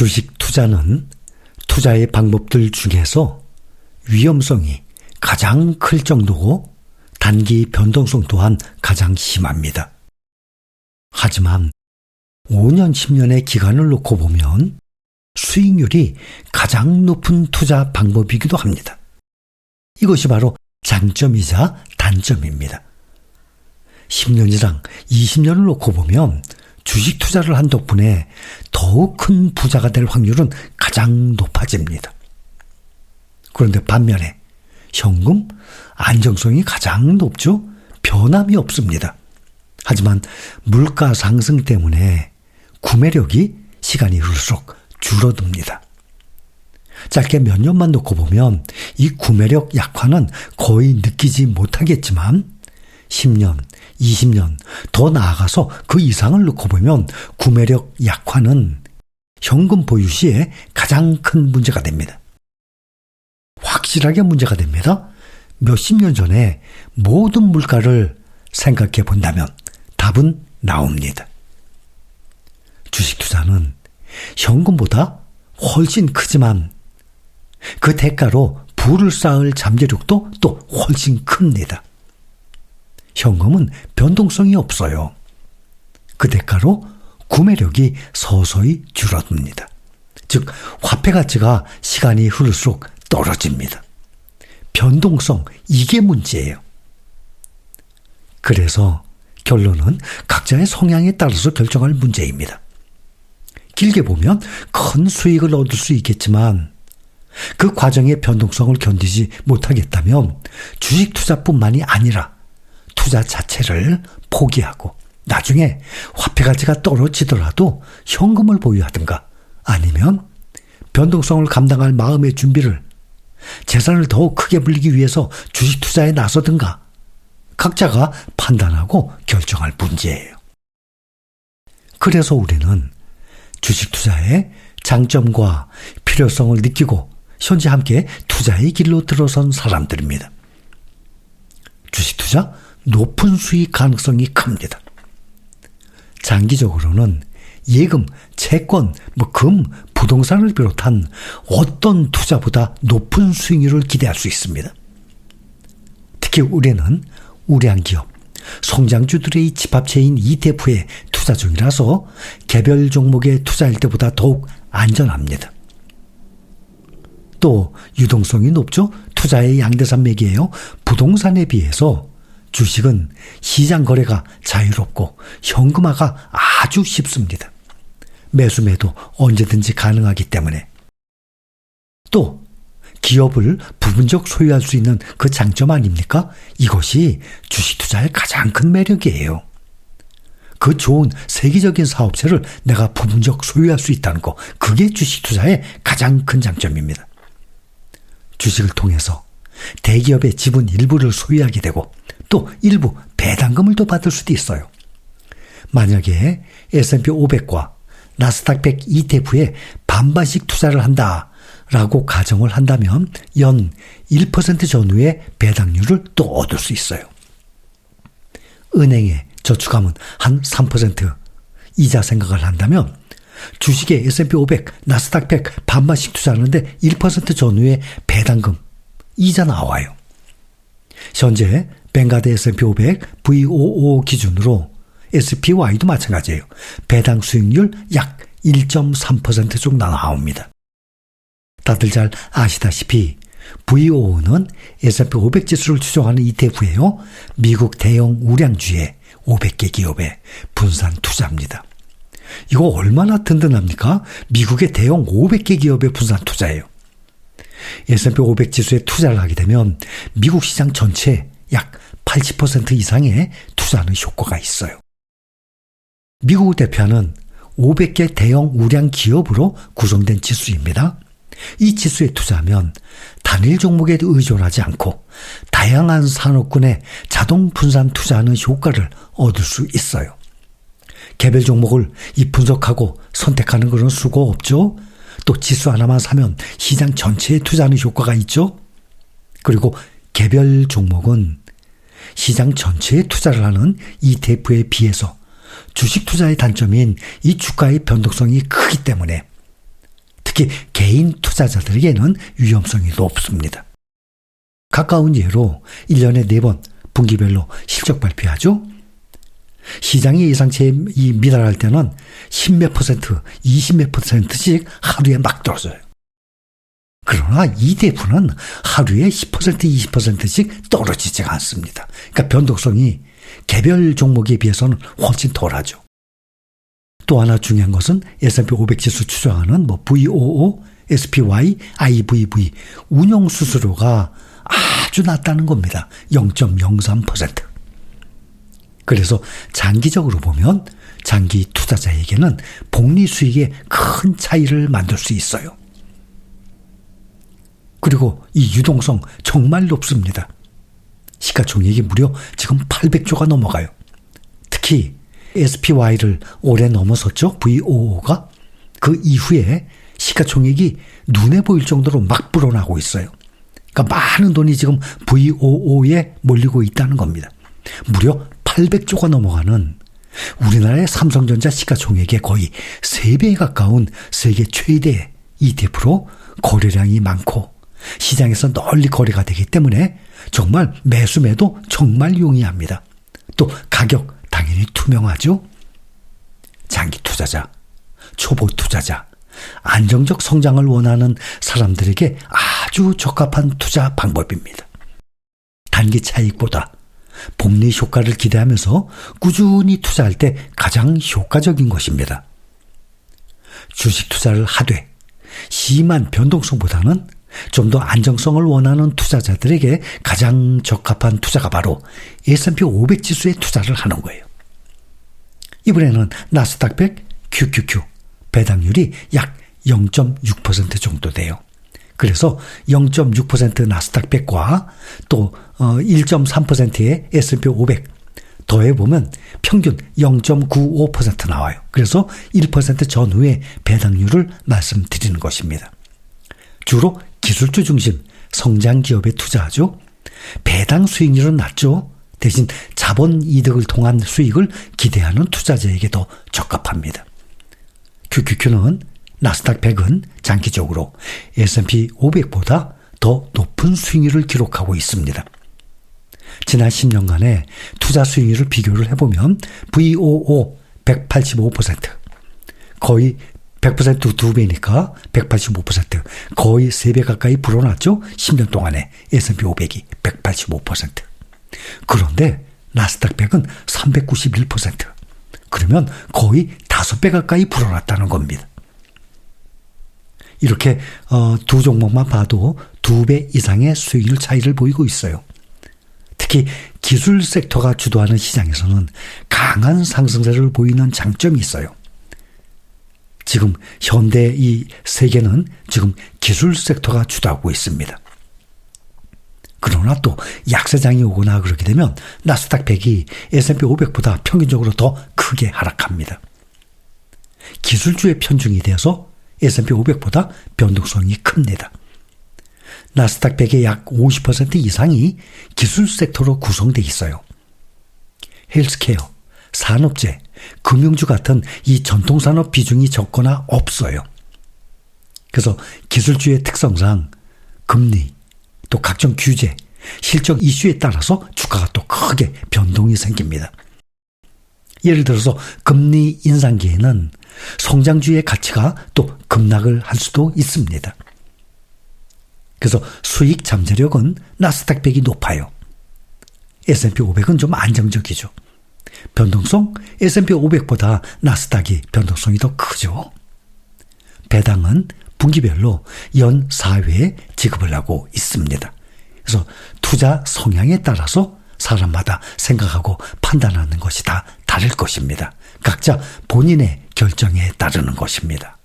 주식 투자는 투자의 방법들 중에서 위험성이 가장 클 정도고 단기 변동성 또한 가장 심합니다. 하지만 5년, 10년의 기간을 놓고 보면 수익률이 가장 높은 투자 방법이기도 합니다. 이것이 바로 장점이자 단점입니다. 10년이랑 20년을 놓고 보면 주식 투자를 한 덕분에 더욱 큰 부자가 될 확률은 가장 높아집니다. 그런데 반면에 현금 안정성이 가장 높죠. 변함이 없습니다. 하지만 물가 상승 때문에 구매력이 시간이 흐를수록 줄어듭니다. 짧게 몇 년만 놓고 보면 이 구매력 약화는 거의 느끼지 못하겠지만 10년, 20년 더 나아가서 그 이상을 놓고 보면 구매력 약화는 현금 보유 시에 가장 큰 문제가 됩니다. 확실하게 문제가 됩니다. 몇십 년 전에 모든 물가를 생각해 본다면 답은 나옵니다. 주식 투자는 현금보다 훨씬 크지만 그 대가로 부를 쌓을 잠재력도 또 훨씬 큽니다. 현금은 변동성이 없어요. 그 대가로 구매력이 서서히 줄어듭니다. 즉 화폐 가치가 시간이 흐를수록 떨어집니다. 변동성, 이게 문제예요. 그래서 결론은 각자의 성향에 따라서 결정할 문제입니다. 길게 보면 큰 수익을 얻을 수 있겠지만 그 과정의 변동성을 견디지 못하겠다면 주식 투자뿐만이 아니라 투자 자체를 포기하고 나중에 화폐 가치가 떨어지더라도 현금을 보유하든가 아니면 변동성을 감당할 마음의 준비를 재산을 더욱 크게 불리기 위해서 주식 투자에 나서든가 각자가 판단하고 결정할 문제예요. 그래서 우리는 주식 투자의 장점과 필요성을 느끼고 현재 함께 투자의 길로 들어선 사람들입니다. 주식 투자 높은 수익 가능성이 큽니다. 장기적으로는 예금, 채권, 금, 부동산을 비롯한 어떤 투자보다 높은 수익률을 기대할 수 있습니다. 특히 우리는 우량 기업, 성장주들의 집합체인 ETF에 투자 중이라서 개별 종목에 투자할 때보다 더욱 안전합니다. 또 유동성이 높죠. 투자의 양대산 맥이에요. 부동산에 비해서 주식은 시장 거래가 자유롭고 현금화가 아주 쉽습니다. 매수 매도 언제든지 가능하기 때문에 또 기업을 부분적 소유할 수 있는 그 장점 아닙니까? 이것이 주식 투자의 가장 큰 매력이에요. 그 좋은 세계적인 사업체를 내가 부분적 소유할 수 있다는 거, 그게 주식 투자의 가장 큰 장점입니다. 주식을 통해서 대기업의 지분 일부를 소유하게 되고 또 일부 배당금을 또 받을 수도 있어요. 만약에 S&P 500과 나스닥 100 ETF에 반반씩 투자를 한다라고 가정을 한다면 연 1% 전후의 배당률을 또 얻을 수 있어요. 은행에 저축하면 한 3% 이자 생각을 한다면 주식에 S&P 500, 나스닥 100 반반씩 투자하는데 1% 전후의 배당금, 이자 나와요. 현재 뱅가드 S&P 500 V55 기준으로 SPY도 마찬가지예요. 배당 수익률 약 1.3% 정도 나옵니다. 다들 잘 아시다시피 V55는 S&P 500 지수를 추종하는 ETF예요. 미국 대형 우량주의 500개 기업의 분산 투자입니다. 이거 얼마나 든든합니까? 미국의 대형 500개 기업의 분산 투자예요. S&P 500 지수에 투자를 하게 되면 미국 시장 전체 약 80% 이상의 투자하는 효과가 있어요. 미국을 대표하는 500개 대형 우량 기업으로 구성된 지수입니다. 이 지수에 투자하면 단일 종목에 의존하지 않고 다양한 산업군에 자동 분산 투자하는 효과를 얻을 수 있어요. 개별 종목을 분석하고 선택하는 그런 수고 없죠. 또 지수 하나만 사면 시장 전체에 투자하는 효과가 있죠. 그리고 개별 종목은 시장 전체에 투자를 하는 ETF에 비해서 주식 투자의 단점인 이 주가의 변동성이 크기 때문에 특히 개인 투자자들에게는 위험성이 높습니다. 가까운 예로 1년에 4번 분기별로 실적 발표하죠. 시장이 예상치에 미달할 때는 10몇 %, 20몇 %씩 하루에 막 떨어져요. 그러나 ETF는 하루에 10%, 20%씩 떨어지지가 않습니다. 그러니까 변동성이 개별 종목에 비해서는 훨씬 덜하죠. 또 하나 중요한 것은 S&P 500 지수 추정하는 VOO, SPY, IVV 운용 수수료가 아주 낮다는 겁니다. 0.03%. 그래서 장기적으로 보면 장기 투자자에게는 복리 수익에 큰 차이를 만들 수 있어요. 그리고 이 유동성 정말 높습니다. 시가총액이 무려 지금 800조가 넘어가요. 특히 SPY를 올해 넘어섰죠. VOO가. 그 이후에 시가총액이 눈에 보일 정도로 막 불어나고 있어요. 그러니까 많은 돈이 지금 VOO에 몰리고 있다는 겁니다. 무려 800조가 넘어가는 우리나라의 삼성전자 시가총액의 거의 3배에 가까운 세계 최대 ETF로 거래량이 많고 시장에서 널리 거래가 되기 때문에 정말 매수매도 정말 용이합니다. 또 가격 당연히 투명하죠. 장기 투자자, 초보 투자자, 안정적 성장을 원하는 사람들에게 아주 적합한 투자 방법입니다. 단기 차익보다 복리 효과를 기대하면서 꾸준히 투자할 때 가장 효과적인 것입니다. 주식 투자를 하되 심한 변동성보다는 좀 더 안정성을 원하는 투자자들에게 가장 적합한 투자가 바로 S&P 500 지수에 투자를 하는 거예요. 이번에는 나스닥 100 QQQ 배당률이 약 0.6% 정도 돼요. 그래서 0.6% 나스닥 100과 또 1.3%의 S&P 500 더해보면 평균 0.95% 나와요. 그래서 1% 전후의 배당률을 말씀드리는 것입니다. 주로 기술주 중심 성장 기업에 투자하죠. 배당 수익률은 낮죠. 대신 자본 이득을 통한 수익을 기대하는 투자자에게 더 적합합니다. QQQ는 나스닥 100은 장기적으로 S&P 500보다 더 높은 수익률을 기록하고 있습니다. 지난 10년간의 투자 수익률을 비교를 해보면 VOO 185%, 거의 100% 2배니까 185%, 거의 3배 가까이 불어났죠. 10년 동안에 S&P 500이 185%. 그런데 나스닥 100은 391%. 그러면 거의 5배 가까이 불어났다는 겁니다. 이렇게 두 종목만 봐도 2배 이상의 수익률 차이를 보이고 있어요. 특히 기술 섹터가 주도하는 시장에서는 강한 상승세를 보이는 장점이 있어요. 지금 현대 이 세계는 지금 기술 섹터가 주도하고 있습니다. 그러나 또 약세장이 오거나 그렇게 되면 나스닥 100이 S&P 500보다 평균적으로 더 크게 하락합니다. 기술주에 편중이 되어서 S&P 500보다 변동성이 큽니다. 나스닥 100의 약 50% 이상이 기술 섹터로 구성되어 있어요. 헬스케어, 산업재, 금융주 같은 이 전통산업 비중이 적거나 없어요. 그래서 기술주의 특성상 금리, 또 각종 규제, 실적 이슈에 따라서 주가가 또 크게 변동이 생깁니다. 예를 들어서 금리 인상기에는 성장주의 가치가 또 급락을 할 수도 있습니다. 그래서 수익 잠재력은 나스닥 100이 높아요. S&P 500은 좀 안정적이죠. 변동성 S&P 500보다 나스닥이 변동성이 더 크죠. 배당은 분기별로 연 4회 지급을 하고 있습니다. 그래서 투자 성향에 따라서 사람마다 생각하고 판단하는 것이 다 다를 것입니다. 각자 본인의 결정에 따르는 것입니다.